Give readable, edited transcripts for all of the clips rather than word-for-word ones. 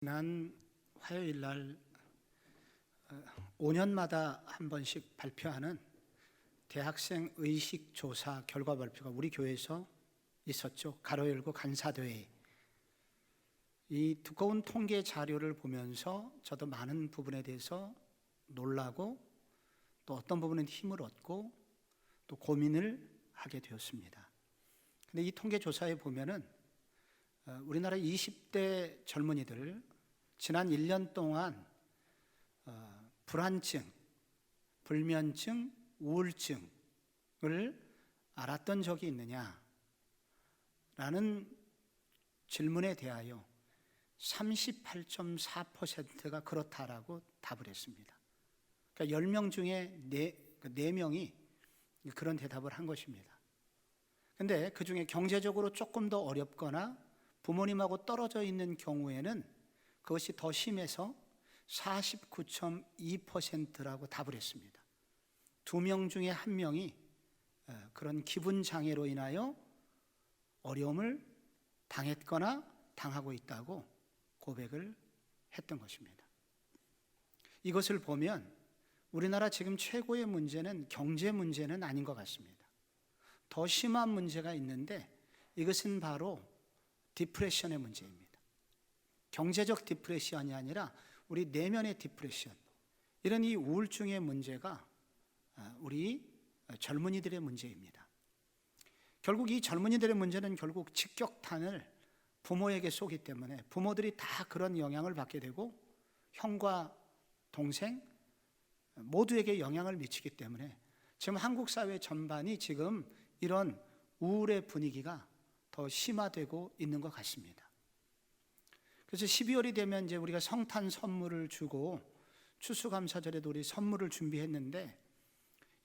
지난 화요일 날 5년마다 한 번씩 발표하는 대학생 의식 조사 결과 발표가 우리 교회에서 있었죠. 가로 열고 간사대회. 이 두꺼운 통계 자료를 보면서 저도 많은 부분에 대해서 놀라고 또 어떤 부분은 힘을 얻고 또 고민을 하게 되었습니다. 근데 이 통계 조사에 보면은 우리나라 20대 젊은이들 지난 1년 동안 불안증, 불면증, 우울증을 알았던 적이 있느냐? 라는 질문에 대하여 38.4%가 그렇다라고 답을 했습니다. 그러니까 10명 중에 4명이 그런 대답을 한 것입니다. 근데 그 중에 경제적으로 조금 더 어렵거나 부모님하고 떨어져 있는 경우에는 그것이 더 심해서 49.2%라고 답을 했습니다. 2명 중에 1명이 그런 기분 장애로 인하여 어려움을 당했거나 당하고 있다고 고백을 했던 것입니다. 이것을 보면 우리나라 지금 최고의 문제는 경제 문제는 아닌 것 같습니다. 더 심한 문제가 있는데 이것은 바로 디프레션의 문제입니다. 경제적 디프레션이 아니라 우리 내면의 디프레션, 이런 이 우울증의 문제가 우리 젊은이들의 문제입니다. 결국 이 젊은이들의 문제는 결국 직격탄을 부모에게 쏘기 때문에 부모들이 다 그런 영향을 받게 되고 형과 동생 모두에게 영향을 미치기 때문에 지금 한국 사회 전반이 지금 이런 우울의 분위기가 더 심화되고 있는 것 같습니다. 그래서 12월이 되면 이제 우리가 성탄 선물을 주고 추수감사절에도 우리 선물을 준비했는데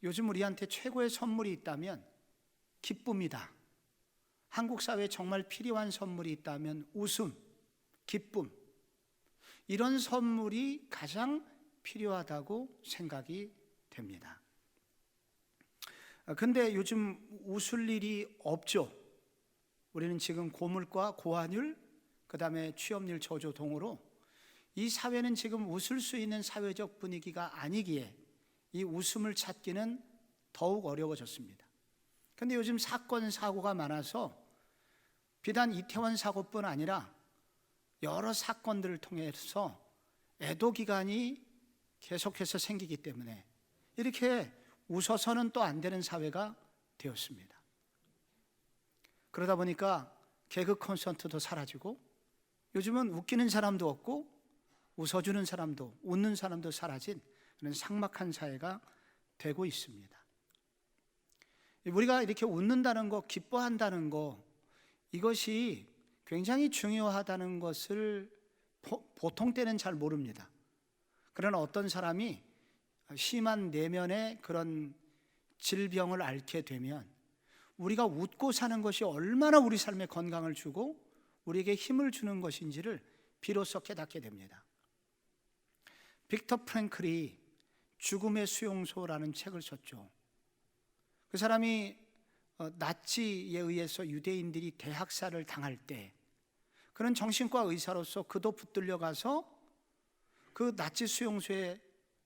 요즘 우리한테 최고의 선물이 있다면 기쁨이다. 한국 사회에 정말 필요한 선물이 있다면 웃음, 기쁨, 이런 선물이 가장 필요하다고 생각이 됩니다. 근데 요즘 웃을 일이 없죠. 우리는 지금 고물가, 고환율, 그 다음에 취업률 저조동으로 이 사회는 지금 웃을 수 있는 사회적 분위기가 아니기에 이 웃음을 찾기는 더욱 어려워졌습니다. 근데 요즘 사건, 사고가 많아서 비단 이태원 사고뿐 아니라 여러 사건들을 통해서 애도 기간이 계속해서 생기기 때문에 이렇게 웃어서는 또 안 되는 사회가 되었습니다. 그러다 보니까 개그 콘서트도 사라지고 요즘은 웃기는 사람도 없고 웃어주는 사람도, 웃는 사람도 사라진 그런 삭막한 사회가 되고 있습니다. 우리가 이렇게 웃는다는 거, 기뻐한다는 거, 이것이 굉장히 중요하다는 것을 보통 때는 잘 모릅니다. 그러나 어떤 사람이 심한 내면의 그런 질병을 앓게 되면 우리가 웃고 사는 것이 얼마나 우리 삶에 건강을 주고 우리에게 힘을 주는 것인지를 비로소 깨닫게 됩니다. 빅터 프랭클이 죽음의 수용소라는 책을 썼죠. 그 사람이 나치에 의해서 유대인들이 대학살을 당할 때 그런 정신과 의사로서 그도 붙들려 가서 그 나치 수용소에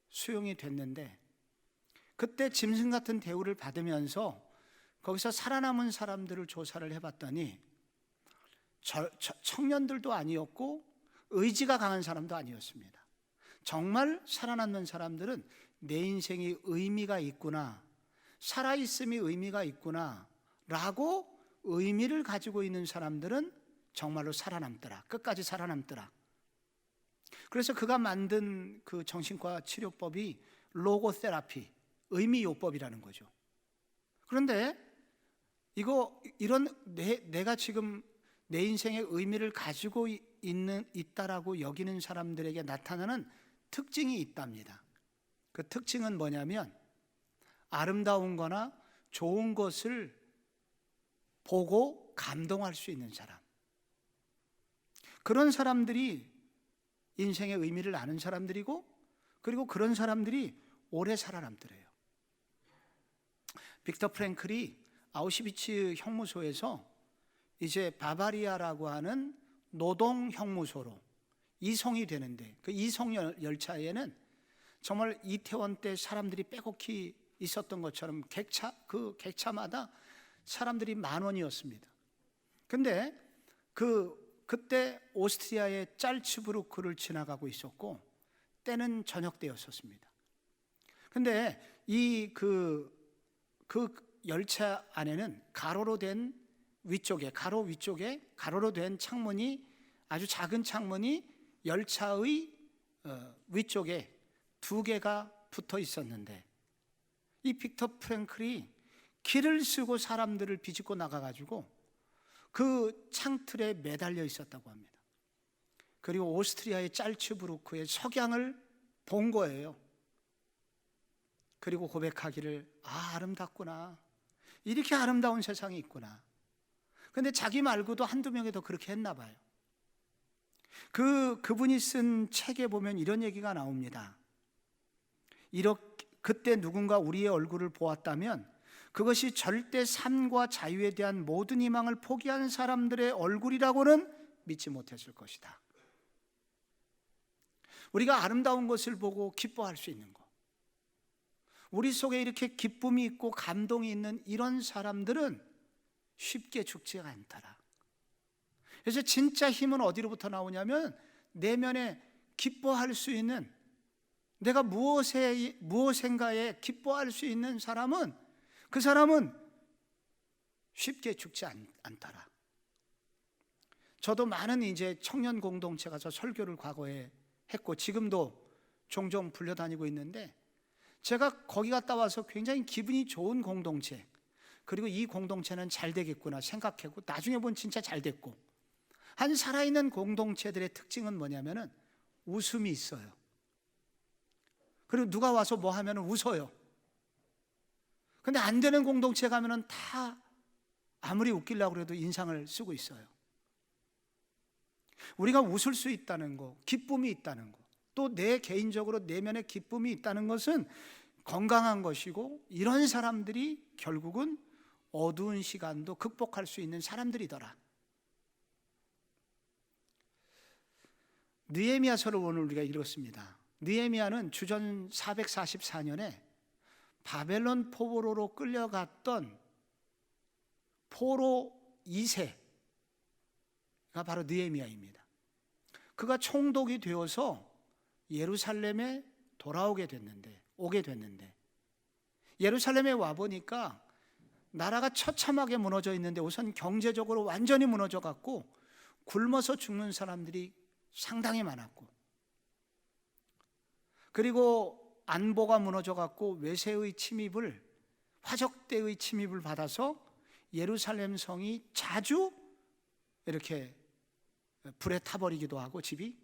수용이 됐는데 그때 짐승 같은 대우를 받으면서 거기서 살아남은 사람들을 조사를 해봤더니 청년들도 아니었고 의지가 강한 사람도 아니었습니다. 정말 살아남는 사람들은 내 인생이 의미가 있구나, 살아있음이 의미가 있구나 라고 의미를 가지고 있는 사람들은 정말로 살아남더라, 끝까지 살아남더라. 그래서 그가 만든 그 정신과 치료법이 로고테라피, 의미요법이라는 거죠. 그런데 내가 지금 내 인생의 의미를 가지고 있다라고 여기는 사람들에게 나타나는 특징이 있답니다. 그 특징은 뭐냐면 아름다운 거나 좋은 것을 보고 감동할 수 있는 사람, 그런 사람들이 인생의 의미를 아는 사람들이고, 그리고 그런 사람들이 오래 살아남더래요. 빅터 프랭클이 아우슈비츠 형무소에서 이제 바바리아라고 하는 노동 형무소로 이송이 되는데, 그 이송 열차에는 정말 이태원 때 사람들이 빼곡히 있었던 것처럼 그 객차마다 사람들이 10,000원이었습니다. 근데 그때 오스트리아의 짤츠부르크를 지나가고 있었고 때는 저녁 때였었습니다. 근데 그 열차 안에는 가로 위쪽에 가로로 된 창문이, 아주 작은 창문이 열차의 위쪽에 2개가 붙어 있었는데, 이 빅터 프랭클이 길을 쓰고 사람들을 비집고 나가가지고 그 창틀에 매달려 있었다고 합니다. 그리고 오스트리아의 짤츠부르크의 석양을 본 거예요. 그리고 고백하기를, 아름답구나, 이렇게 아름다운 세상이 있구나. 근데 자기 말고도 한두 명이 더 그렇게 했나 봐요. 그분이 쓴 책에 보면 이런 얘기가 나옵니다. 그때 누군가 우리의 얼굴을 보았다면 그것이 절대 삶과 자유에 대한 모든 희망을 포기한 사람들의 얼굴이라고는 믿지 못했을 것이다. 우리가 아름다운 것을 보고 기뻐할 수 있는 것, 우리 속에 이렇게 기쁨이 있고 감동이 있는 이런 사람들은 쉽게 죽지 않더라. 그래서 진짜 힘은 어디로부터 나오냐면, 내면에 기뻐할 수 있는, 내가 무엇인가에 기뻐할 수 있는 사람은, 그 사람은 쉽게 죽지 않더라. 저도 많은 이제 청년 공동체 가서 설교를 과거에 했고 지금도 종종 불려다니고 있는데, 제가 거기 갔다 와서 굉장히 기분이 좋은 공동체, 그리고 이 공동체는 잘 되겠구나 생각하고 나중에 보면 진짜 잘 됐고, 한 살아있는 공동체들의 특징은 뭐냐면은 웃음이 있어요. 그리고 누가 와서 뭐 하면 웃어요. 근데 안 되는 공동체 가면은 다 아무리 웃기려고 해도 인상을 쓰고 있어요. 우리가 웃을 수 있다는 거, 기쁨이 있다는 거, 또 내 개인적으로 내면에 기쁨이 있다는 것은 건강한 것이고, 이런 사람들이 결국은 어두운 시간도 극복할 수 있는 사람들이더라. 느헤미야서를 오늘 우리가 읽었습니다. 느헤미야는 주전 444년에 바벨론 포로로 끌려갔던 포로 2세가 바로 느헤미야입니다. 그가 총독이 되어서 예루살렘에 오게 됐는데 예루살렘에 와보니까 나라가 처참하게 무너져 있는데, 우선 경제적으로 완전히 무너져 갖고 굶어서 죽는 사람들이 상당히 많았고, 그리고 안보가 무너져 갖고 외세의 침입을, 화적대의 침입을 받아서 예루살렘 성이 자주 이렇게 불에 타버리기도 하고 집이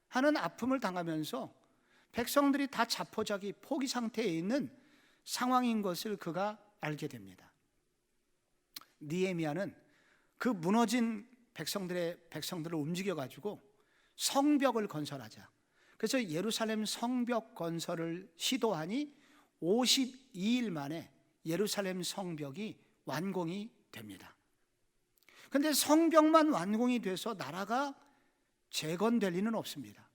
하는 아픔을 당하면서 백성들이 다 자포자기 포기 상태에 있는 상황인 것을 그가 알게 됩니다. 느헤미야는 그 무너진 백성들을 움직여가지고 성벽을 건설하자. 그래서 예루살렘 성벽 건설을 시도하니 52일 만에 예루살렘 성벽이 완공이 됩니다. 그런데 성벽만 완공이 돼서 나라가 재건될 리는 없습니다.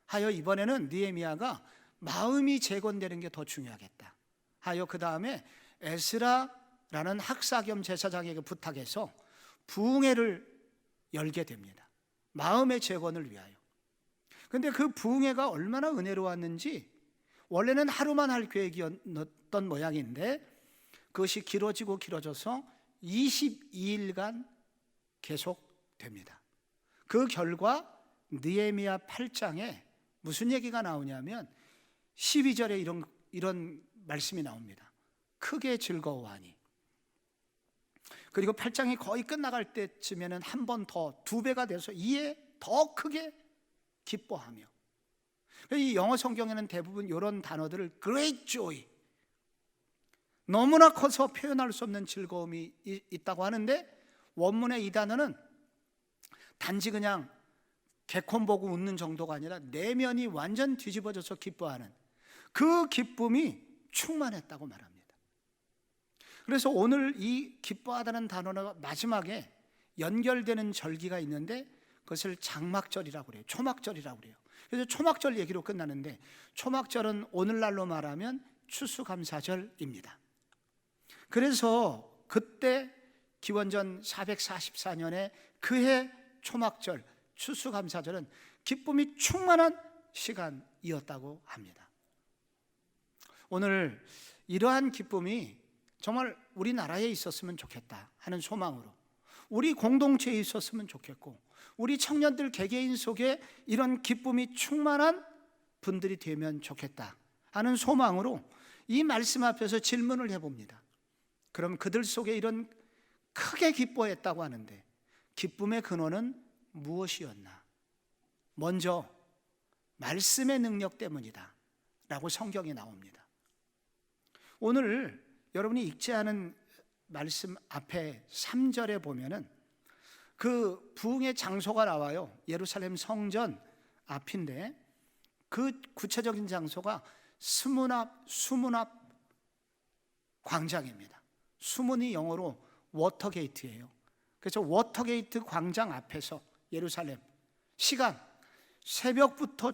하여 이번에는 느헤미야가 마음이 재건되는 게 더 중요하겠다 하여 그 다음에 에스라라는 학사 겸 제사장에게 부탁해서 부흥회를 열게 됩니다. 마음의 재건을 위하여. 그런데 그 부흥회가 얼마나 은혜로웠는지, 원래는 하루만 할 계획이었던 모양인데 그것이 길어져서 22일간 계속됩니다. 그 결과 느헤미야 8장에 무슨 얘기가 나오냐면 12절에 이런 말씀이 나옵니다. 크게 즐거워하니. 그리고 8장이 거의 끝나갈 때쯤에는 한 번 더 2배가 돼서 이에 더 크게 기뻐하며. 이 영어 성경에는 대부분 이런 단어들을 great joy, 너무나 커서 표현할 수 없는 즐거움이 있다고 하는데, 원문의 이 단어는 단지 그냥 개콘 보고 웃는 정도가 아니라 내면이 완전 뒤집어져서 기뻐하는 그 기쁨이 충만했다고 말합니다. 그래서 오늘 이 기뻐하다는 단어가 마지막에 연결되는 절기가 있는데, 그것을 장막절이라고 그래요. 초막절이라고 그래요. 그래서 초막절 얘기로 끝나는데, 초막절은 오늘날로 말하면 추수감사절입니다. 그래서 그때 기원전 444년에 그해 초막절, 추수감사절은 기쁨이 충만한 시간이었다고 합니다. 오늘 이러한 기쁨이 정말 우리나라에 있었으면 좋겠다 하는 소망으로, 우리 공동체에 있었으면 좋겠고, 우리 청년들 개개인 속에 이런 기쁨이 충만한 분들이 되면 좋겠다 하는 소망으로 이 말씀 앞에서 질문을 해봅니다. 그럼 그들 속에 이런 크게 기뻐했다고 하는데 기쁨의 근원은 무엇이었나? 먼저 말씀의 능력 때문이다 라고 성경에 나옵니다. 오늘 여러분이 읽지 않은 말씀 앞에 3절에 보면은 그 부흥의 장소가 나와요. 예루살렘 성전 앞인데 그 구체적인 장소가 수문 앞 광장입니다. 수문이 영어로 워터게이트예요. 그래서 워터게이트 광장 앞에서 예루살렘, 시간 새벽부터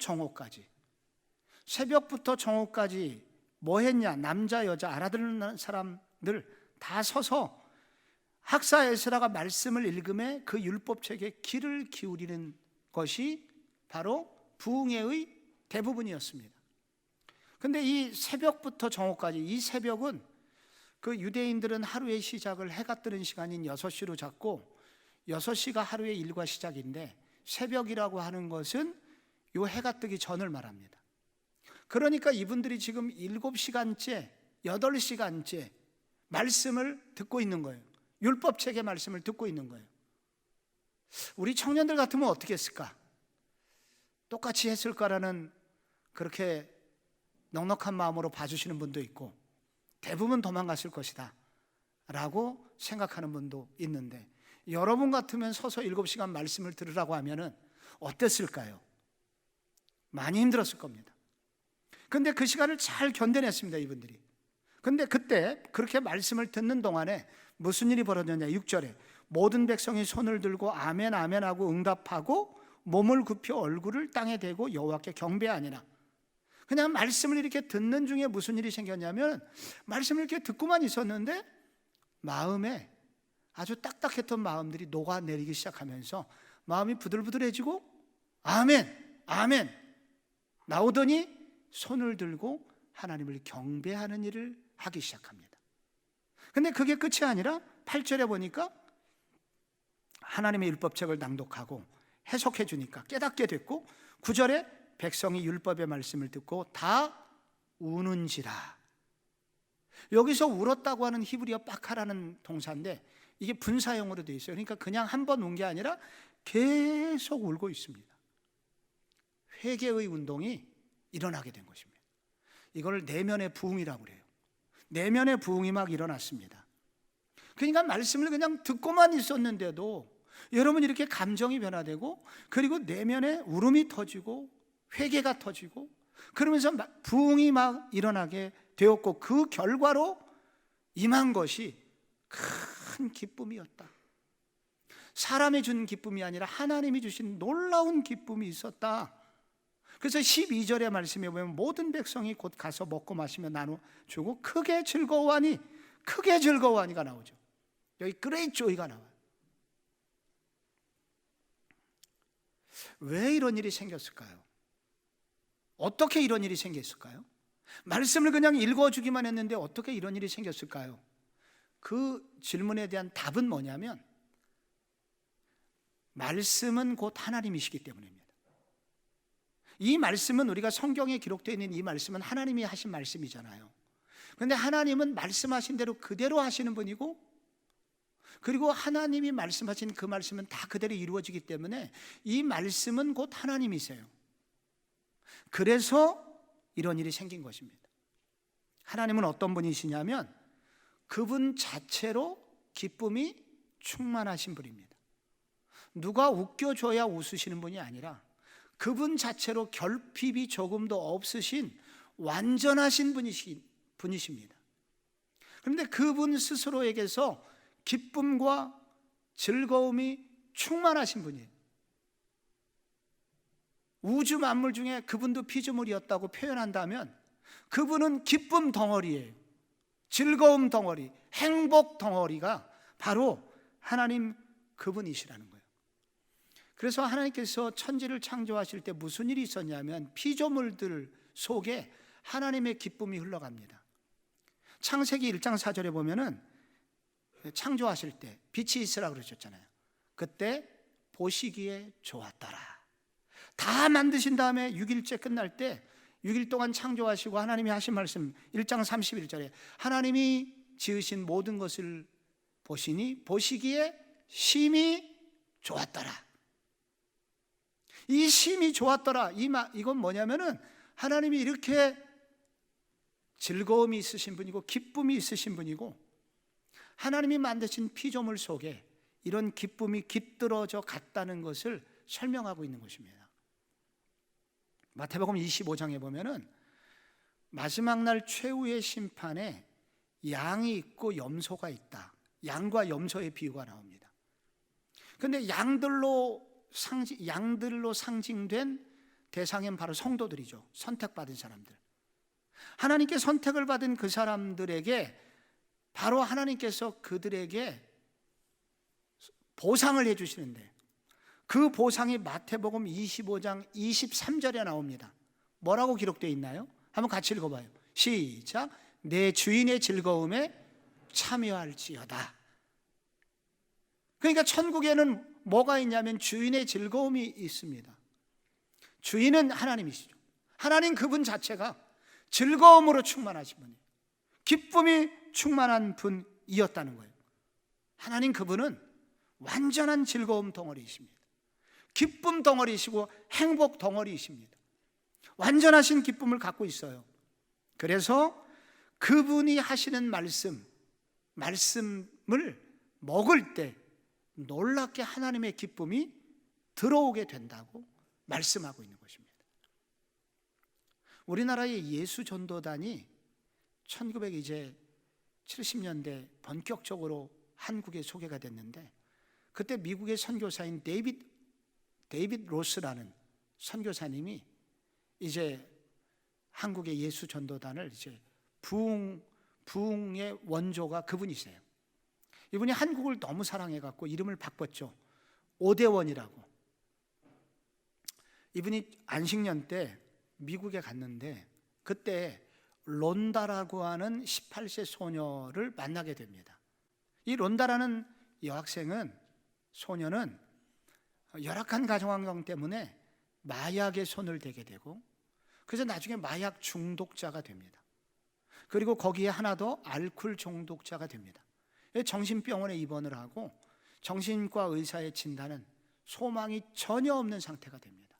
정오까지 뭐 했냐? 남자 여자 알아듣는 사람들 다 서서 학사 에스라가 말씀을 읽음에 그 율법책에 귀를 기울이는 것이 바로 부흥회의 대부분이었습니다. 근데 이 새벽부터 정오까지, 이 새벽은 그 유대인들은 하루의 시작을 해가 뜨는 시간인 6시로 잡고 6시가 하루의 일과 시작인데 새벽이라고 하는 것은 요 해가 뜨기 전을 말합니다. 그러니까 이분들이 지금 7시간째 8시간째 말씀을 듣고 있는 거예요. 율법책의 말씀을 듣고 있는 거예요. 우리 청년들 같으면 어떻게 했을까? 똑같이 했을까라는 그렇게 넉넉한 마음으로 봐주시는 분도 있고, 대부분 도망갔을 것이다 라고 생각하는 분도 있는데, 여러분 같으면 서서 7시간 말씀을 들으라고 하면은 어땠을까요? 많이 힘들었을 겁니다. 근데 그 시간을 잘 견뎌냈습니다, 이분들이. 근데 그때 그렇게 말씀을 듣는 동안에 무슨 일이 벌어졌냐? 6절에 모든 백성이 손을 들고 아멘 아멘 하고 응답하고 몸을 굽혀 얼굴을 땅에 대고 여호와께 경배하니라. 그냥 말씀을 이렇게 듣는 중에 무슨 일이 생겼냐면, 말씀을 이렇게 듣고만 있었는데 마음에 아주 딱딱했던 마음들이 녹아내리기 시작하면서 마음이 부들부들해지고 아멘 아멘 나오더니 손을 들고 하나님을 경배하는 일을 하기 시작합니다. 근데 그게 끝이 아니라 8절에 보니까 하나님의 율법책을 낭독하고 해석해 주니까 깨닫게 됐고, 9절에 백성이 율법의 말씀을 듣고 다 우는지라. 여기서 울었다고 하는 히브리어 빠카라는 동사인데 이게 분사형으로 되어 있어요. 그러니까 그냥 한 번 운 게 아니라 계속 울고 있습니다. 회개의 운동이 일어나게 된 것입니다. 이걸 내면의 부흥이라고 그래요. 내면의 부흥이 막 일어났습니다. 그러니까 말씀을 그냥 듣고만 있었는데도 여러분 이렇게 감정이 변화되고, 그리고 내면에 울음이 터지고 회개가 터지고, 그러면서 부흥이 막 일어나게 되었고, 그 결과로 임한 것이 큰 기쁨이었다. 사람이 준 기쁨이 아니라 하나님이 주신 놀라운 기쁨이 있었다. 그래서 12절의 말씀에 보면 모든 백성이 곧 가서 먹고 마시며 나눠주고 크게 즐거워하니가 나오죠. 여기 great joy가 나와요. 왜 이런 일이 생겼을까요? 어떻게 이런 일이 생겼을까요? 말씀을 그냥 읽어주기만 했는데 어떻게 이런 일이 생겼을까요? 그 질문에 대한 답은 뭐냐면, 말씀은 곧 하나님이시기 때문입니다. 이 말씀은, 우리가 성경에 기록되어 있는 이 말씀은 하나님이 하신 말씀이잖아요. 그런데 하나님은 말씀하신 대로 그대로 하시는 분이고, 그리고 하나님이 말씀하신 그 말씀은 다 그대로 이루어지기 때문에 이 말씀은 곧 하나님이세요. 그래서 이런 일이 생긴 것입니다. 하나님은 어떤 분이시냐면 그분 자체로 기쁨이 충만하신 분입니다. 누가 웃겨줘야 웃으시는 분이 아니라 그분 자체로 결핍이 조금도 없으신 완전하신 분이십니다. 그런데 그분 스스로에게서 기쁨과 즐거움이 충만하신 분이에요. 우주 만물 중에 그분도 피조물이었다고 표현한다면 그분은 기쁨 덩어리예요. 즐거움 덩어리, 행복 덩어리가 바로 하나님 그분이시라는 거예요. 그래서 하나님께서 천지를 창조하실 때 무슨 일이 있었냐면 피조물들 속에 하나님의 기쁨이 흘러갑니다. 창세기 1장 4절에 보면은 창조하실 때 빛이 있으라 그러셨잖아요. 그때 보시기에 좋았더라. 다 만드신 다음에 6일째 끝날 때 6일 동안 창조하시고 하나님이 하신 말씀 1장 31절에 하나님이 지으신 모든 것을 보시니 보시기에 심히 좋았더라. 이 심히 좋았더라, 이건 뭐냐면은 하나님이 이렇게 즐거움이 있으신 분이고 기쁨이 있으신 분이고 하나님이 만드신 피조물 속에 이런 기쁨이 깃들어져 갔다는 것을 설명하고 있는 것입니다. 마태복음 25장에 보면은 마지막 날 최후의 심판에 양이 있고 염소가 있다. 양과 염소의 비유가 나옵니다. 그런데 양들로 상징된 대상은 바로 성도들이죠. 선택받은 사람들. 하나님께 선택을 받은 그 사람들에게 바로 하나님께서 그들에게 보상을 해주시는데 그 보상이 마태복음 25장 23절에 나옵니다. 뭐라고 기록되어 있나요? 한번 같이 읽어봐요. 시작. 내 주인의 즐거움에 참여할지어다. 그러니까 천국에는 뭐가 있냐면 주인의 즐거움이 있습니다. 주인은 하나님이시죠. 하나님 그분 자체가 즐거움으로 충만하신 분이에요. 기쁨이 충만한 분이었다는 거예요. 하나님 그분은 완전한 즐거움 덩어리이십니다. 기쁨 덩어리이시고 행복 덩어리이십니다. 완전하신 기쁨을 갖고 있어요. 그래서 그분이 하시는 말씀을 먹을 때 놀랍게 하나님의 기쁨이 들어오게 된다고 말씀하고 있는 것입니다. 우리나라의 예수 전도단이 1970년대 본격적으로 한국에 소개가 됐는데 그때 미국의 선교사인 데이빗 로스라는 선교사님이 이제 한국의 예수 전도단을 이제 부흥의 원조가 그분이세요. 이분이 한국을 너무 사랑해갖고 이름을 바꿨죠. 오대원이라고. 이분이 안식년 때 미국에 갔는데 그때 론다라고 하는 18세 소녀를 만나게 됩니다. 이 론다라는 소녀는 열악한 가정환경 때문에 마약에 손을 대게 되고 그래서 나중에 마약 중독자가 됩니다. 그리고 거기에 하나 더 알코올 중독자가 됩니다. 정신병원에 입원을 하고 정신과 의사의 진단은 소망이 전혀 없는 상태가 됩니다.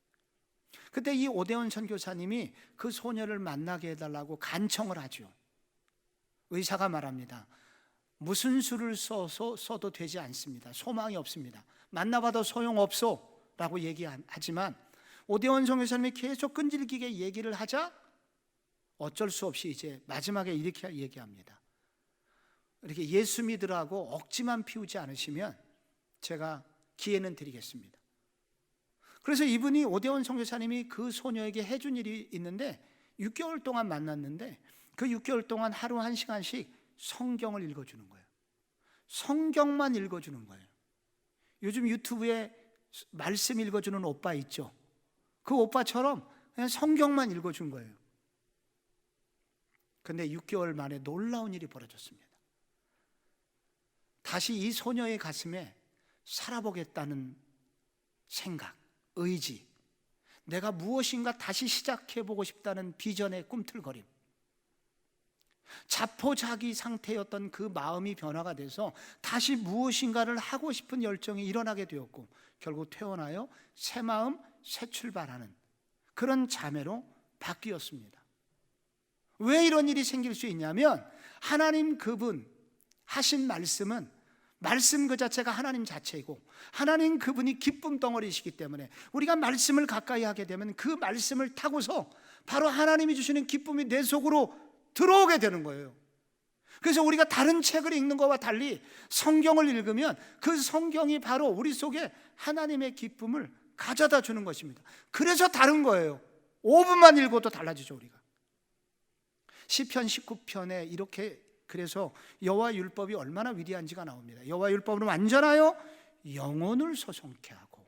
그때 이 오대원 선교사님이 그 소녀를 만나게 해달라고 간청을 하죠. 의사가 말합니다. 무슨 수를 써도 되지 않습니다. 소망이 없습니다. 만나봐도 소용없어 라고 얘기하지만 오대원 선교사님이 계속 끈질기게 얘기를 하자 어쩔 수 없이 이제 마지막에 이렇게 얘기합니다. 이렇게 예수 믿으라고 억지만 피우지 않으시면 제가 기회는 드리겠습니다. 그래서 이분이 오대원 선교사님이 그 소녀에게 해준 일이 있는데 6개월 동안 만났는데 그 6개월 동안 하루 1시간씩 성경을 읽어주는 거예요. 성경만 읽어주는 거예요. 요즘 유튜브에 말씀 읽어주는 오빠 있죠. 그 오빠처럼 그냥 성경만 읽어준 거예요. 근데 6개월 만에 놀라운 일이 벌어졌습니다. 다시 이 소녀의 가슴에 살아보겠다는 생각, 의지, 내가 무엇인가 다시 시작해보고 싶다는 비전의 꿈틀거림, 자포자기 상태였던 그 마음이 변화가 돼서 다시 무엇인가를 하고 싶은 열정이 일어나게 되었고 결국 퇴원하여 새 마음, 새 출발하는 그런 자매로 바뀌었습니다. 왜 이런 일이 생길 수 있냐면 하나님 그분 하신 말씀 그 자체가 하나님 자체이고 하나님 그분이 기쁨 덩어리이시기 때문에 우리가 말씀을 가까이 하게 되면 그 말씀을 타고서 바로 하나님이 주시는 기쁨이 내 속으로 들어오게 되는 거예요. 그래서 우리가 다른 책을 읽는 것과 달리 성경을 읽으면 그 성경이 바로 우리 속에 하나님의 기쁨을 가져다 주는 것입니다. 그래서 다른 거예요. 5분만 읽어도 달라지죠, 우리가. 시편 19편에 이렇게, 그래서 여호와 율법이 얼마나 위대한지가 나옵니다. 여호와 율법은 완전하여 영혼을 소송케 하고,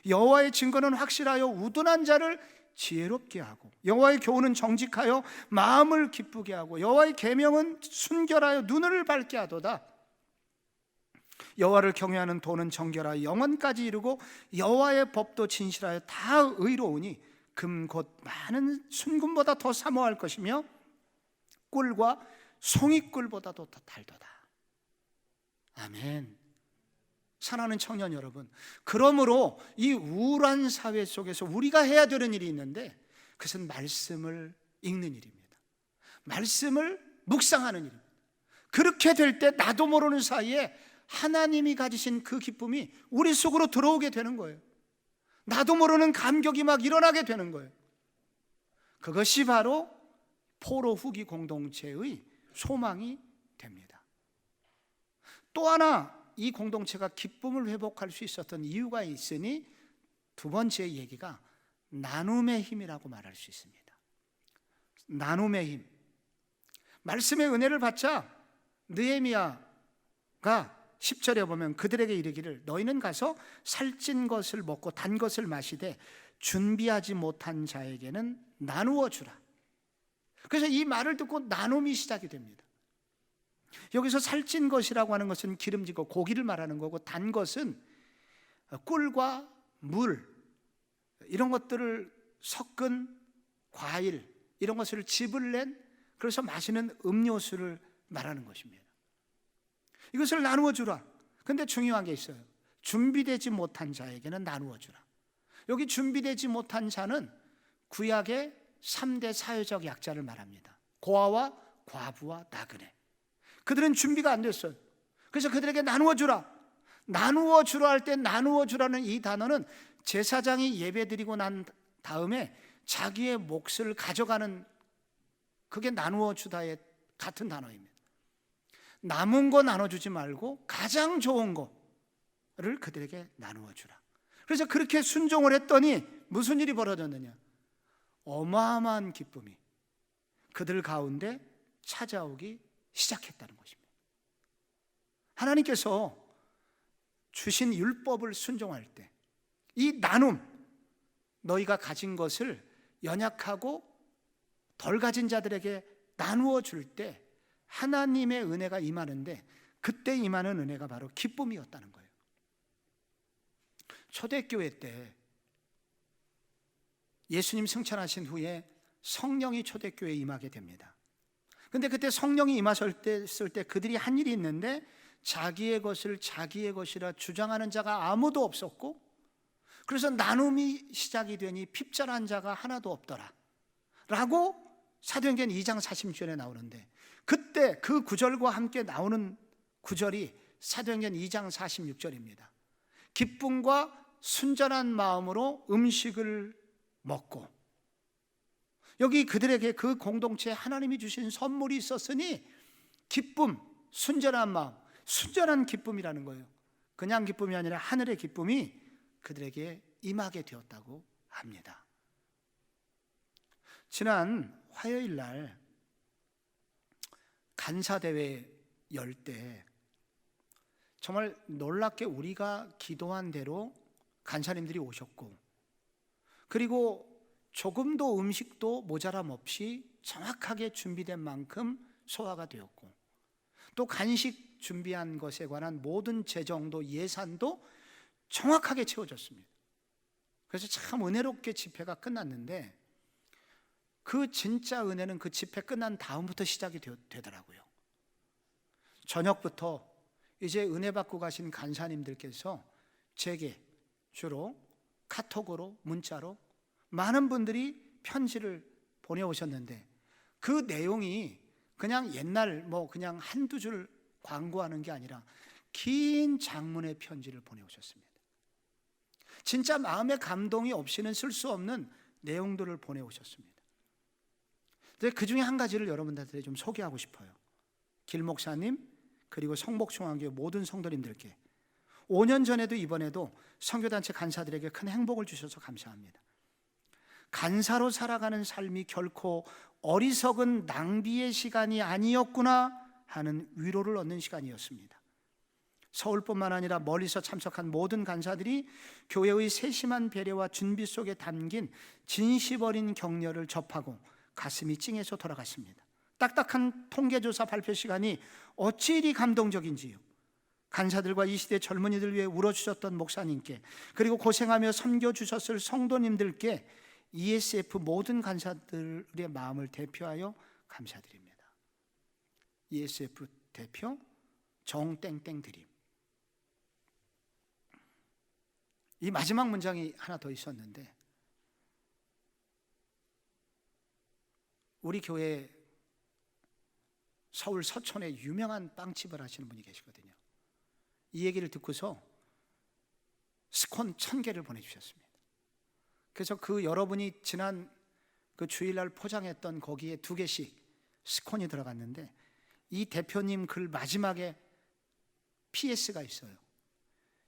여호와의 증거는 확실하여 우둔한 자를 지혜롭게 하고, 여호와의 교훈은 정직하여 마음을 기쁘게 하고, 여호와의 계명은 순결하여 눈을 밝게 하도다. 여호와를 경외하는 도는 정결하여 영원까지 이르고, 여호와의 법도 진실하여 다 의로우니 금 곧 많은 순금보다 더 사모할 것이며 꿀과 송이꿀보다도 더 달도다. 아멘. 사랑하는 청년 여러분, 그러므로 이 우울한 사회 속에서 우리가 해야 되는 일이 있는데, 그것은 말씀을 읽는 일입니다. 말씀을 묵상하는 일입니다. 그렇게 될 때 나도 모르는 사이에 하나님이 가지신 그 기쁨이 우리 속으로 들어오게 되는 거예요. 나도 모르는 감격이 막 일어나게 되는 거예요. 그것이 바로 포로 후기 공동체의 소망이 됩니다. 또 하나, 이 공동체가 기쁨을 회복할 수 있었던 이유가 있으니 두 번째 얘기가 나눔의 힘이라고 말할 수 있습니다. 나눔의 힘. 말씀의 은혜를 받자 느헤미야가 10절에 보면 그들에게 이르기를 너희는 가서 살찐 것을 먹고 단 것을 마시되 준비하지 못한 자에게는 나누어 주라. 그래서 이 말을 듣고 나눔이 시작이 됩니다. 여기서 살찐 것이라고 하는 것은 기름지고 고기를 말하는 거고, 단 것은 꿀과 물, 이런 것들을 섞은 과일, 이런 것을 즙을 낸, 그래서 마시는 음료수를 말하는 것입니다. 이것을 나누어 주라. 근데 중요한 게 있어요. 준비되지 못한 자에게는 나누어 주라. 여기 준비되지 못한 자는 구약의 3대 사회적 약자를 말합니다. 고아와 과부와 나그네. 그들은 준비가 안 됐어요. 그래서 그들에게 나누어 주라. 나누어 주라 할 때 나누어 주라는 이 단어는 제사장이 예배드리고 난 다음에 자기의 몫을 가져가는, 그게 나누어 주다의 같은 단어입니다. 남은 거 나눠주지 말고 가장 좋은 거를 그들에게 나누어 주라. 그래서 그렇게 순종을 했더니 무슨 일이 벌어졌느냐? 어마어마한 기쁨이 그들 가운데 찾아오기 시작했다는 것입니다. 하나님께서 주신 율법을 순종할 때 이 나눔, 너희가 가진 것을 연약하고 덜 가진 자들에게 나누어 줄 때 하나님의 은혜가 임하는데, 그때 임하는 은혜가 바로 기쁨이었다는 거예요. 초대교회 때 예수님 승천하신 후에 성령이 초대교회에 임하게 됩니다. 근데 그때 성령이 임하실 때 그들이 한 일이 있는데, 자기의 것을 자기의 것이라 주장하는 자가 아무도 없었고, 그래서 나눔이 시작이 되니 핍절한 자가 하나도 없더라 라고 사도행전 2장 46절에 나오는데, 그때 그 구절과 함께 나오는 구절이 사도행전 2장 46절입니다. 기쁨과 순전한 마음으로 음식을 먹고, 여기 그들에게 그 공동체에 하나님이 주신 선물이 있었으니 기쁨, 순전한 마음, 순전한 기쁨이라는 거예요. 그냥 기쁨이 아니라 하늘의 기쁨이 그들에게 임하게 되었다고 합니다. 지난 화요일 날 간사대회 열 때 정말 놀랍게 우리가 기도한 대로 간사님들이 오셨고, 그리고 조금도 음식도 모자람 없이 정확하게 준비된 만큼 소화가 되었고, 또 간식 준비한 것에 관한 모든 재정도 예산도 정확하게 채워졌습니다. 그래서 참 은혜롭게 집회가 끝났는데, 그 진짜 은혜는 그 집회 끝난 다음부터 시작이 되더라고요. 저녁부터 이제 은혜 받고 가신 간사님들께서 제게 주로 카톡으로, 문자로 많은 분들이 편지를 보내오셨는데, 그 내용이 그냥 옛날 그냥 한두 줄 광고하는 게 아니라 긴 장문의 편지를 보내오셨습니다. 진짜 마음의 감동이 없이는 쓸 수 없는 내용들을 보내오셨습니다. 그 중에 한 가지를 여러분들한테 좀 소개하고 싶어요. 길 목사님, 그리고 성복중앙교회 모든 성도님들께 5년 전에도 이번에도 선교단체 간사들에게 큰 행복을 주셔서 감사합니다. 간사로 살아가는 삶이 결코 어리석은 낭비의 시간이 아니었구나 하는 위로를 얻는 시간이었습니다. 서울뿐만 아니라 멀리서 참석한 모든 간사들이 교회의 세심한 배려와 준비 속에 담긴 진심 어린 격려를 접하고 가슴이 찡해서 돌아갔습니다. 딱딱한 통계조사 발표 시간이 어찌 이리 감동적인지요. 간사들과 이 시대 젊은이들 위해 울어주셨던 목사님께, 그리고 고생하며 섬겨주셨을 성도님들께 ESF 모든 간사들의 마음을 대표하여 감사드립니다. ESF 대표 정땡땡 드림. 이 마지막 문장이 하나 더 있었는데, 우리 교회 서울 서촌에 유명한 빵집을 하시는 분이 계시거든요. 이 얘기를 듣고서 스콘 1000개를 보내주셨습니다. 그래서 여러분이 지난 주일날 포장했던 거기에 2개씩 스콘이 들어갔는데, 이 대표님 글 마지막에 PS가 있어요.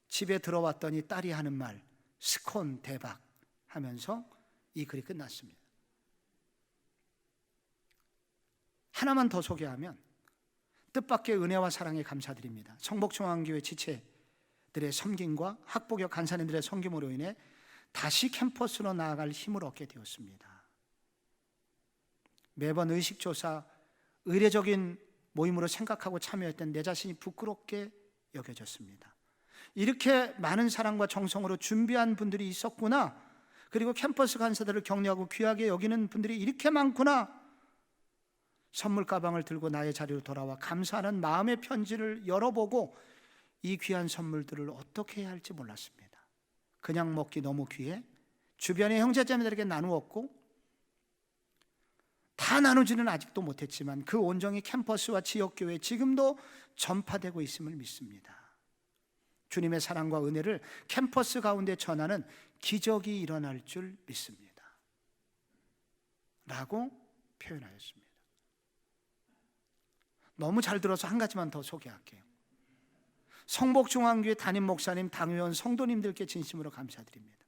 집에 들어왔더니 딸이 하는 말, 스콘 대박 하면서 이 글이 끝났습니다. 하나만 더 소개하면, 뜻밖의 은혜와 사랑에 감사드립니다. 성복중앙교회 지체들의 섬김과 학부교 간사님들의 섬김으로 인해 다시 캠퍼스로 나아갈 힘을 얻게 되었습니다. 매번 의식조사, 의례적인 모임으로 생각하고 참여했던 내 자신이 부끄럽게 여겨졌습니다. 이렇게 많은 사랑과 정성으로 준비한 분들이 있었구나, 그리고 캠퍼스 간사들을 격려하고 귀하게 여기는 분들이 이렇게 많구나. 선물 가방을 들고 나의 자리로 돌아와 감사하는 마음의 편지를 열어보고 이 귀한 선물들을 어떻게 해야 할지 몰랐습니다. 그냥 먹기 너무 귀해 주변의 형제자매들에게 나누었고, 다 나누지는 아직도 못했지만 그 온정이 캠퍼스와 지역교회에 지금도 전파되고 있음을 믿습니다. 주님의 사랑과 은혜를 캠퍼스 가운데 전하는 기적이 일어날 줄 믿습니다 라고 표현하였습니다. 너무 잘 들어서 한 가지만 더 소개할게요. 성복중앙교회 담임 목사님, 당회원, 성도님들께 진심으로 감사드립니다.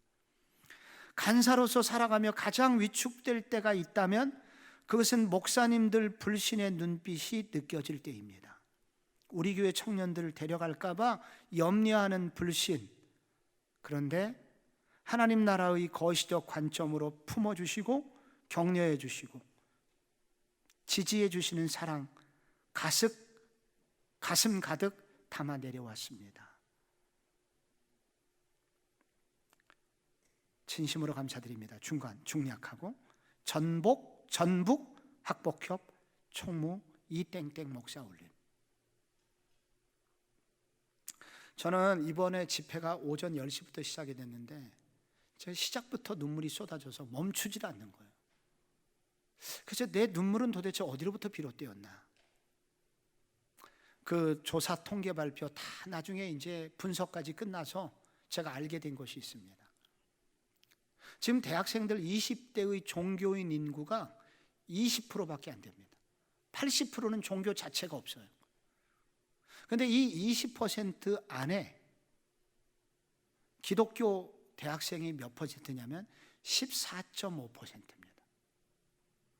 간사로서 살아가며 가장 위축될 때가 있다면 그것은 목사님들 불신의 눈빛이 느껴질 때입니다. 우리 교회 청년들을 데려갈까 봐 염려하는 불신, 그런데 하나님 나라의 거시적 관점으로 품어주시고 격려해 주시고 지지해 주시는 사랑, 가슴 가득 담아 내려왔습니다. 진심으로 감사드립니다. 중략하고 전북 학복협 총무 이땡땡 목사 올림. 저는 이번에 집회가 오전 10시부터 시작이 됐는데 제가 시작부터 눈물이 쏟아져서 멈추지도 않는 거예요. 그래서 내 눈물은 도대체 어디로부터 비롯되었나? 그 조사 통계 발표 다 나중에 이제 분석까지 끝나서 제가 알게 된 것이 있습니다. 지금 대학생들 20대의 종교인 인구가 20%밖에 안 됩니다. 80%는 종교 자체가 없어요. 그런데 이 20% 안에 기독교 대학생이 몇 퍼센트냐면 14.5%입니다.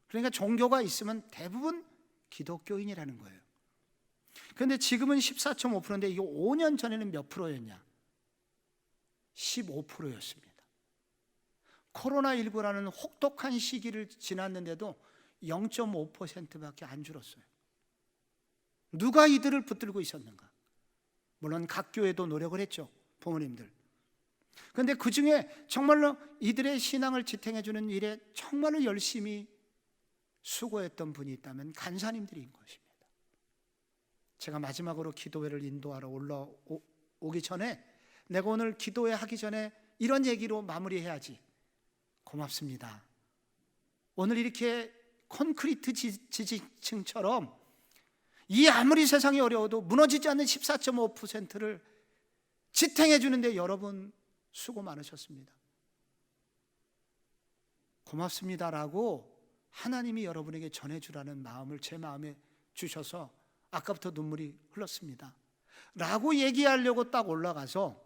그러니까 종교가 있으면 대부분 기독교인이라는 거예요. 그런데 지금은 14.5%인데 이게 5년 전에는 몇 프로였냐? 15%였습니다. 코로나19라는 혹독한 시기를 지났는데도 0.5%밖에 안 줄었어요. 누가 이들을 붙들고 있었는가? 물론 각 교회도 노력을 했죠, 부모님들. 그런데 그 중에 정말로 이들의 신앙을 지탱해 주는 일에 정말로 열심히 수고했던 분이 있다면 간사님들인 것입니다. 제가 마지막으로 기도회를 인도하러 올라오기 전에 내가 오늘 기도회 하기 전에 이런 얘기로 마무리해야지. 고맙습니다. 오늘 이렇게 콘크리트 지지층처럼 이 아무리 세상이 어려워도 무너지지 않는 14.5%를 지탱해 주는데 여러분 수고 많으셨습니다. 고맙습니다라고 하나님이 여러분에게 전해주라는 마음을 제 마음에 주셔서 아까부터 눈물이 흘렀습니다. 라고 얘기하려고 딱 올라가서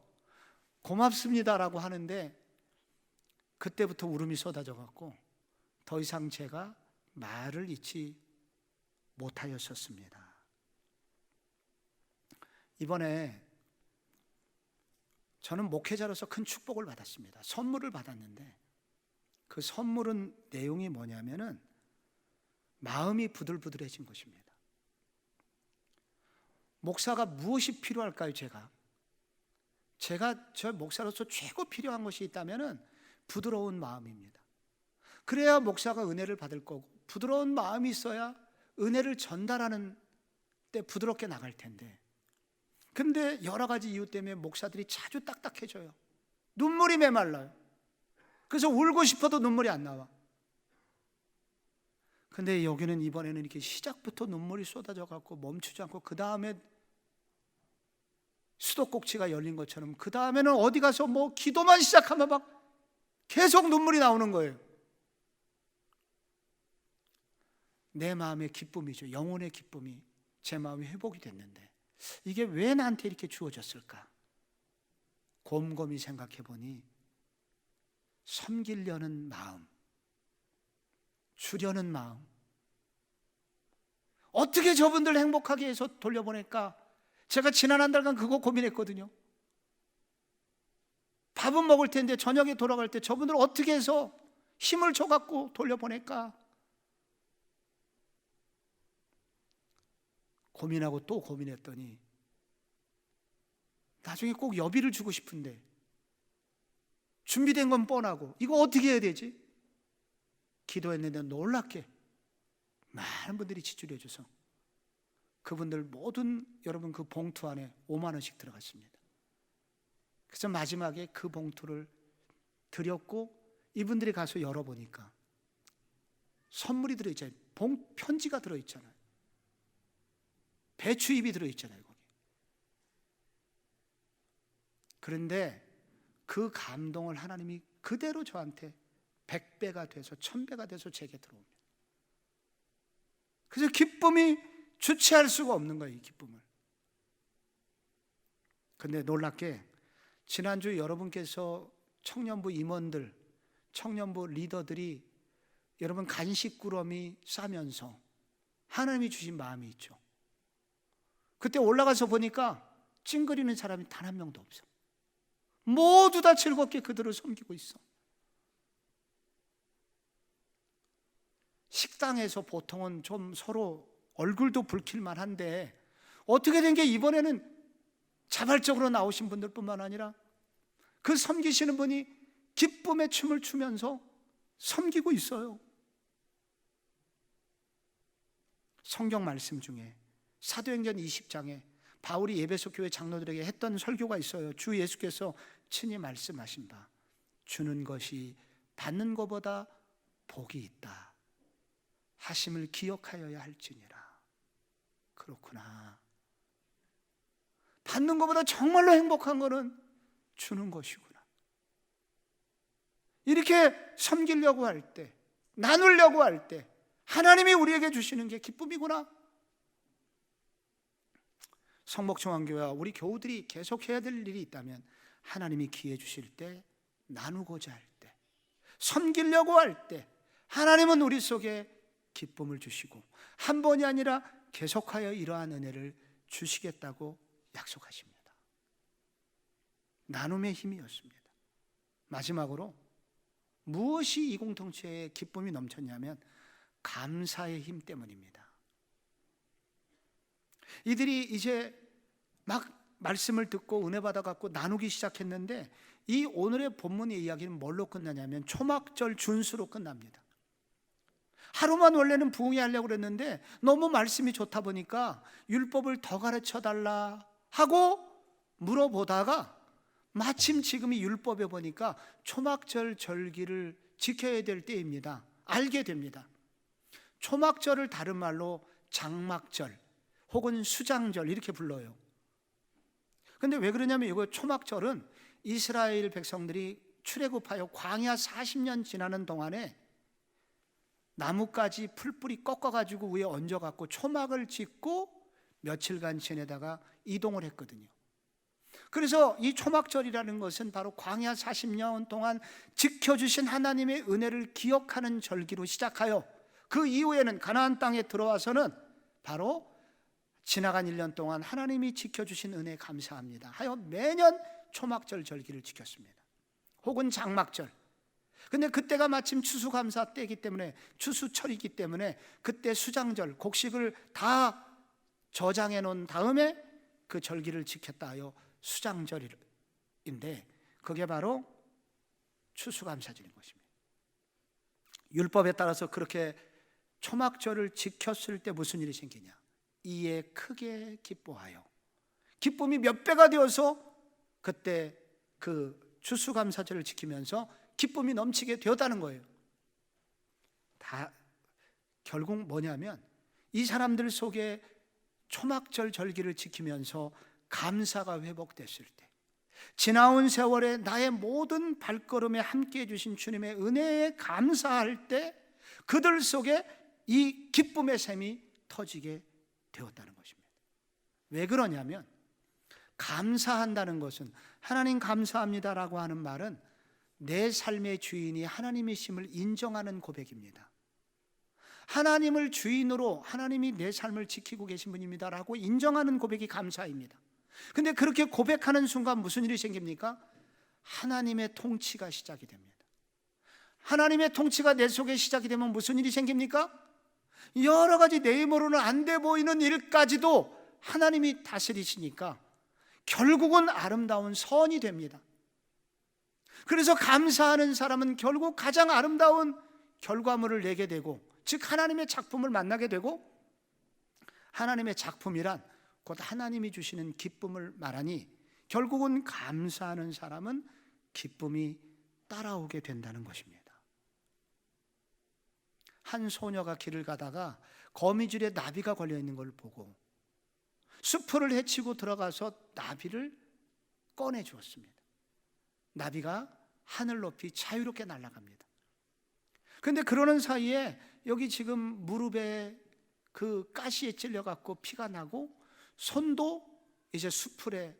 고맙습니다라고 하는데 그때부터 울음이 쏟아져 갖고 더 이상 제가 말을 잇지 못하였었습니다. 이번에 저는 목회자로서 큰 축복을 받았습니다. 선물을 받았는데 그 선물은 내용이 뭐냐면은 마음이 부들부들해진 것입니다. 목사가 무엇이 필요할까요? 제가 저 목사로서 최고 필요한 것이 있다면은 부드러운 마음입니다. 그래야 목사가 은혜를 받을 거고 부드러운 마음이 있어야 은혜를 전달하는 때 부드럽게 나갈 텐데, 근데 여러 가지 이유 때문에 목사들이 자주 딱딱해져요. 눈물이 메말라요. 그래서 울고 싶어도 눈물이 안 나와. 근데 여기는 이번에는 이렇게 시작부터 눈물이 쏟아져 갖고 멈추지 않고 그 다음에 수도꼭지가 열린 것처럼 그 다음에는 어디 가서 뭐 기도만 시작하면 막 계속 눈물이 나오는 거예요. 내 마음의 기쁨이죠. 영혼의 기쁨이 제 마음이 회복이 됐는데 이게 왜 나한테 이렇게 주어졌을까? 곰곰이 생각해 보니 섬기려는 마음, 주려는 마음, 어떻게 저분들 행복하게 해서 돌려보낼까? 제가 지난 한 달간 그거 고민했거든요. 밥은 먹을 텐데 저녁에 돌아갈 때 저분들 어떻게 해서 힘을 줘갖고 돌려보낼까? 고민하고 또 고민했더니 나중에 꼭 여비를 주고 싶은데 준비된 건 뻔하고 이거 어떻게 해야 되지? 기도했는데 놀랍게 많은 분들이 지출해 줘서 그분들 모든 여러분 그 봉투 안에 5만 원씩 들어갔습니다. 그래서 마지막에 그 봉투를 드렸고 이분들이 가서 열어보니까 선물이 들어있잖아요. 편지가 들어있잖아요. 배추잎이 들어있잖아요. 거기. 그런데 그 감동을 하나님이 그대로 저한테 100배가 돼서 1000배가 돼서 제게 들어옵니다. 그래서 기쁨이 주체할 수가 없는 거예요. 이 기쁨을. 근데 놀랍게 지난주 여러분께서 청년부 임원들, 청년부 리더들이 여러분 간식 꾸러미 싸면서 하나님이 주신 마음이 있죠. 그때 올라가서 보니까 찡그리는 사람이 단 한 명도 없어. 모두 다 즐겁게 그들을 섬기고 있어. 식당에서 보통은 좀 서로 얼굴도 붉힐만 한데 어떻게 된 게 이번에는 자발적으로 나오신 분들뿐만 아니라 그 섬기시는 분이 기쁨의 춤을 추면서 섬기고 있어요. 성경 말씀 중에 사도행전 20장에 바울이 에베소 교회 장로들에게 했던 설교가 있어요. 주 예수께서 친히 말씀하신 바 주는 것이 받는 것보다 복이 있다 하심을 기억하여야 할지니라. 그렇구나. 받는 것보다 정말로 행복한 것은 주는 것이구나. 이렇게 섬기려고 할 때, 나누려고 할 때 하나님이 우리에게 주시는 게 기쁨이구나. 성목청왕교회와 우리 교우들이 계속 해야 될 일이 있다면 하나님이 기회 주실 때, 나누고자 할 때, 섬기려고 할 때 하나님은 우리 속에 기쁨을 주시고 한 번이 아니라 계속하여 이러한 은혜를 주시겠다고 약속하십니다. 나눔의 힘이었습니다. 마지막으로 무엇이 이 공동체에 기쁨이 넘쳤냐면 감사의 힘 때문입니다. 이들이 이제 막 말씀을 듣고 은혜 받아갖고 나누기 시작했는데 이 오늘의 본문의 이야기는 뭘로 끝나냐면 초막절 준수로 끝납니다. 하루만 원래는 부흥회 하려고 그랬는데 너무 말씀이 좋다 보니까 율법을 더 가르쳐달라 하고 물어보다가 마침 지금 이 율법에 보니까 초막절 절기를 지켜야 될 때입니다. 알게 됩니다. 초막절을 다른 말로 장막절 혹은 수장절 이렇게 불러요. 근데 왜 그러냐면 이거 초막절은 이스라엘 백성들이 출애굽하여 광야 40년 지나는 동안에 나뭇가지 풀뿌리 꺾어가지고 위에 얹어갖고 초막을 짓고 며칠간 지내다가 이동을 했거든요. 그래서 이 초막절이라는 것은 바로 광야 40년 동안 지켜주신 하나님의 은혜를 기억하는 절기로 시작하여 그 이후에는 가나안 땅에 들어와서는 바로 지나간 1년 동안 하나님이 지켜주신 은혜에 감사합니다 하여 매년 초막절 절기를 지켰습니다. 혹은 장막절. 근데 그때가 마침 추수감사 때이기 때문에, 추수철이기 때문에 그때 수장절, 곡식을 다 저장해 놓은 다음에 그 절기를 지켰다 하여 수장절인데, 그게 바로 추수감사절인 것입니다. 율법에 따라서 그렇게 초막절을 지켰을 때 무슨 일이 생기냐? 이에 크게 기뻐하여, 기쁨이 몇 배가 되어서 그때 그 추수감사절을 지키면서 기쁨이 넘치게 되었다는 거예요. 다 결국 뭐냐면, 이 사람들 속에 초막절 절기를 지키면서 감사가 회복됐을 때, 지나온 세월에 나의 모든 발걸음에 함께해 주신 주님의 은혜에 감사할 때 그들 속에 이 기쁨의 샘이 터지게 되었다는 것입니다. 왜 그러냐면, 감사한다는 것은, 하나님 감사합니다라고 하는 말은 내 삶의 주인이 하나님이심을 인정하는 고백입니다. 하나님을 주인으로, 하나님이 내 삶을 지키고 계신 분입니다라고 인정하는 고백이 감사입니다. 근데 그렇게 고백하는 순간 무슨 일이 생깁니까? 하나님의 통치가 시작이 됩니다. 하나님의 통치가 내 속에 시작이 되면 무슨 일이 생깁니까? 여러 가지 내 힘으로는 안 돼 보이는 일까지도 하나님이 다스리시니까 결국은 아름다운 선이 됩니다. 그래서 감사하는 사람은 결국 가장 아름다운 결과물을 내게 되고, 즉 하나님의 작품을 만나게 되고, 하나님의 작품이란 곧 하나님이 주시는 기쁨을 말하니, 결국은 감사하는 사람은 기쁨이 따라오게 된다는 것입니다. 한 소녀가 길을 가다가 거미줄에 나비가 걸려 있는 걸 보고 수풀을 헤치고 들어가서 나비를 꺼내 주었습니다. 나비가 하늘 높이 자유롭게 날아갑니다. 그런데 그러는 사이에 여기 지금 무릎에 그 가시에 찔려 갖고 피가 나고, 손도 이제 수풀에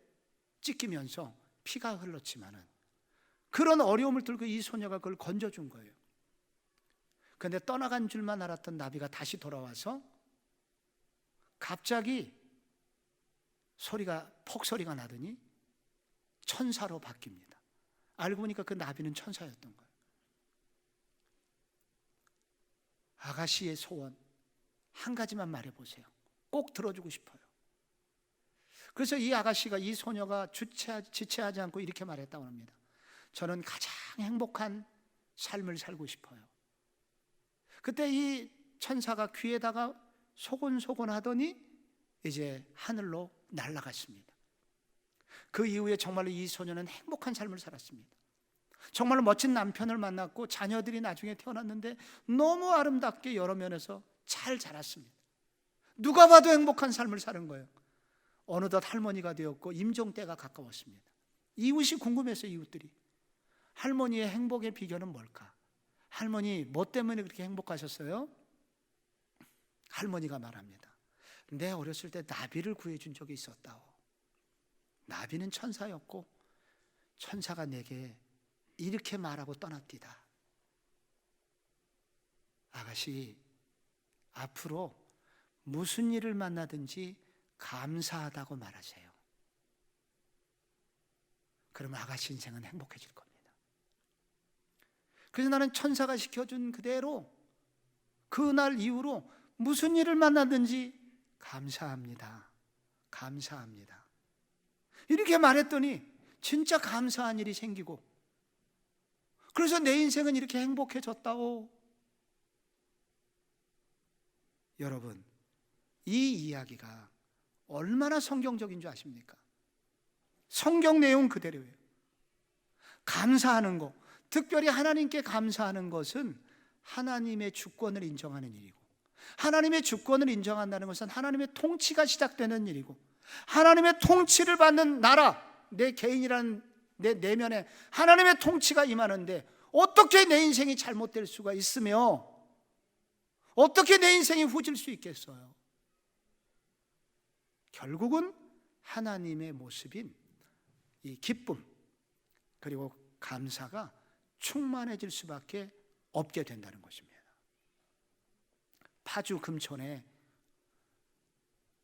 찢기면서 피가 흘렀지만은, 그런 어려움을 들고 이 소녀가 그걸 건져준 거예요. 그런데 떠나간 줄만 알았던 나비가 다시 돌아와서 갑자기 폭소리가 나더니 천사로 바뀝니다. 알고 보니까 그 나비는 천사였던 거예요. 아가씨의 소원 한 가지만 말해보세요. 꼭 들어주고 싶어요. 그래서 이 아가씨가, 이 소녀가 지체하지 않고 이렇게 말했다고 합니다. 저는 가장 행복한 삶을 살고 싶어요. 그때 이 천사가 귀에다가 소곤소곤 하더니 이제 하늘로 날아갔습니다. 그 이후에 정말로 이 소녀는 행복한 삶을 살았습니다. 정말로 멋진 남편을 만났고 자녀들이 나중에 태어났는데 너무 아름답게 여러 면에서 잘 자랐습니다. 누가 봐도 행복한 삶을 사는 거예요. 어느덧 할머니가 되었고 임종 때가 가까웠습니다. 이웃이 궁금했어요. 이웃들이 할머니의 행복의 비결은 뭘까? 할머니 뭐 때문에 그렇게 행복하셨어요? 할머니가 말합니다. 내 어렸을 때 나비를 구해준 적이 있었다오. 나비는 천사였고 천사가 내게 이렇게 말하고 떠났디다. 아가씨, 앞으로 무슨 일을 만나든지 감사하다고 말하세요. 그러면 아가씨 인생은 행복해질 겁니다. 그래서 나는 천사가 시켜준 그대로 그날 이후로 무슨 일을 만나든지 감사합니다. 감사합니다. 이렇게 말했더니 진짜 감사한 일이 생기고, 그래서 내 인생은 이렇게 행복해졌다고. 여러분, 이 이야기가 얼마나 성경적인 줄 아십니까? 성경 내용 그대로예요. 감사하는 것, 특별히 하나님께 감사하는 것은 하나님의 주권을 인정하는 일이고, 하나님의 주권을 인정한다는 것은 하나님의 통치가 시작되는 일이고, 하나님의 통치를 받는 나라, 내 개인이라는 내 내면에 하나님의 통치가 임하는데 어떻게 내 인생이 잘못될 수가 있으며 어떻게 내 인생이 후질 수 있겠어요? 결국은 하나님의 모습인 이 기쁨 그리고 감사가 충만해질 수밖에 없게 된다는 것입니다. 파주 금촌에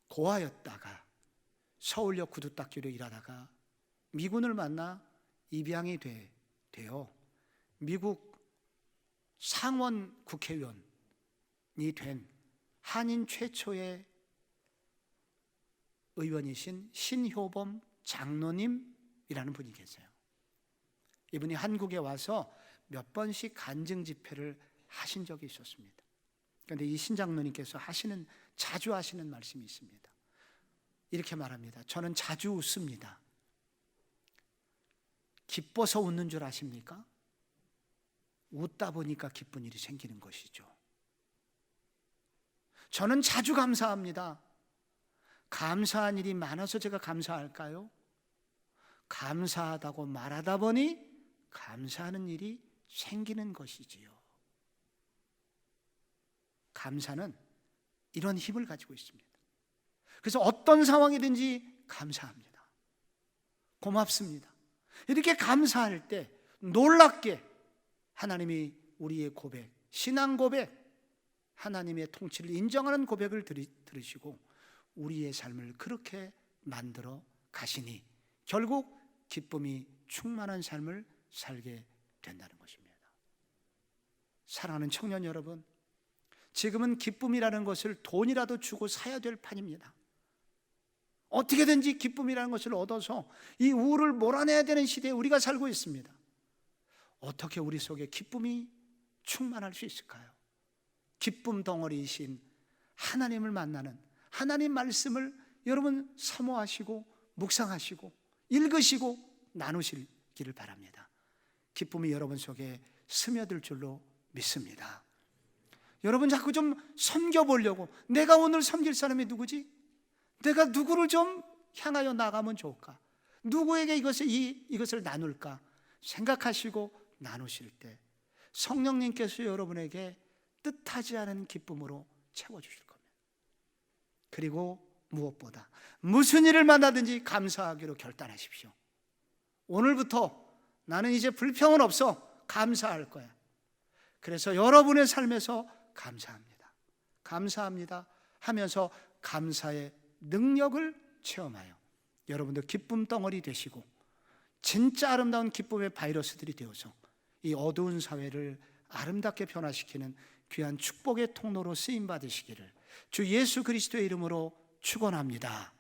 고아였다가 서울역 구두 닦기로 일하다가 미군을 만나 입양이 되어 미국 상원 국회의원이 된 한인 최초의 의원이신 신효범 장로님이라는 분이 계세요. 이분이 한국에 와서 몇 번씩 간증 집회를 하신 적이 있었습니다. 그런데 이 신장로님께서 자주 하시는 말씀이 있습니다. 이렇게 말합니다. 저는 자주 웃습니다. 기뻐서 웃는 줄 아십니까? 웃다 보니까 기쁜 일이 생기는 것이죠. 저는 자주 감사합니다. 감사한 일이 많아서 제가 감사할까요? 감사하다고 말하다 보니 감사하는 일이 생기는 것이지요. 감사는 이런 힘을 가지고 있습니다. 그래서 어떤 상황이든지 감사합니다. 고맙습니다. 이렇게 감사할 때 놀랍게 하나님이 우리의 고백, 신앙 고백, 하나님의 통치를 인정하는 고백을 들으시고 우리의 삶을 그렇게 만들어 가시니 결국 기쁨이 충만한 삶을 살게 된다는 것입니다. 사랑하는 청년 여러분, 지금은 기쁨이라는 것을 돈이라도 주고 사야 될 판입니다. 어떻게든지 기쁨이라는 것을 얻어서 이 우울을 몰아내야 되는 시대에 우리가 살고 있습니다. 어떻게 우리 속에 기쁨이 충만할 수 있을까요? 기쁨 덩어리이신 하나님을 만나는 하나님 말씀을 여러분 사모하시고 묵상하시고 읽으시고 나누시기를 바랍니다. 기쁨이 여러분 속에 스며들 줄로 믿습니다. 여러분 자꾸 좀 섬겨보려고, 내가 오늘 섬길 사람이 누구지? 내가 누구를 좀 향하여 나가면 좋을까? 누구에게 이것을 나눌까? 생각하시고 나누실 때 성령님께서 여러분에게 뜻하지 않은 기쁨으로 채워주실 겁니다. 그리고 무엇보다 무슨 일을 만나든지 감사하기로 결단하십시오. 오늘부터 나는 이제 불평은 없어. 감사할 거야. 그래서 여러분의 삶에서 감사합니다. 감사합니다 하면서 감사의 능력을 체험하여 여러분도 기쁨 덩어리 되시고 진짜 아름다운 기쁨의 바이러스들이 되어서 이 어두운 사회를 아름답게 변화시키는 귀한 축복의 통로로 쓰임 받으시기를 주 예수 그리스도의 이름으로 축원합니다.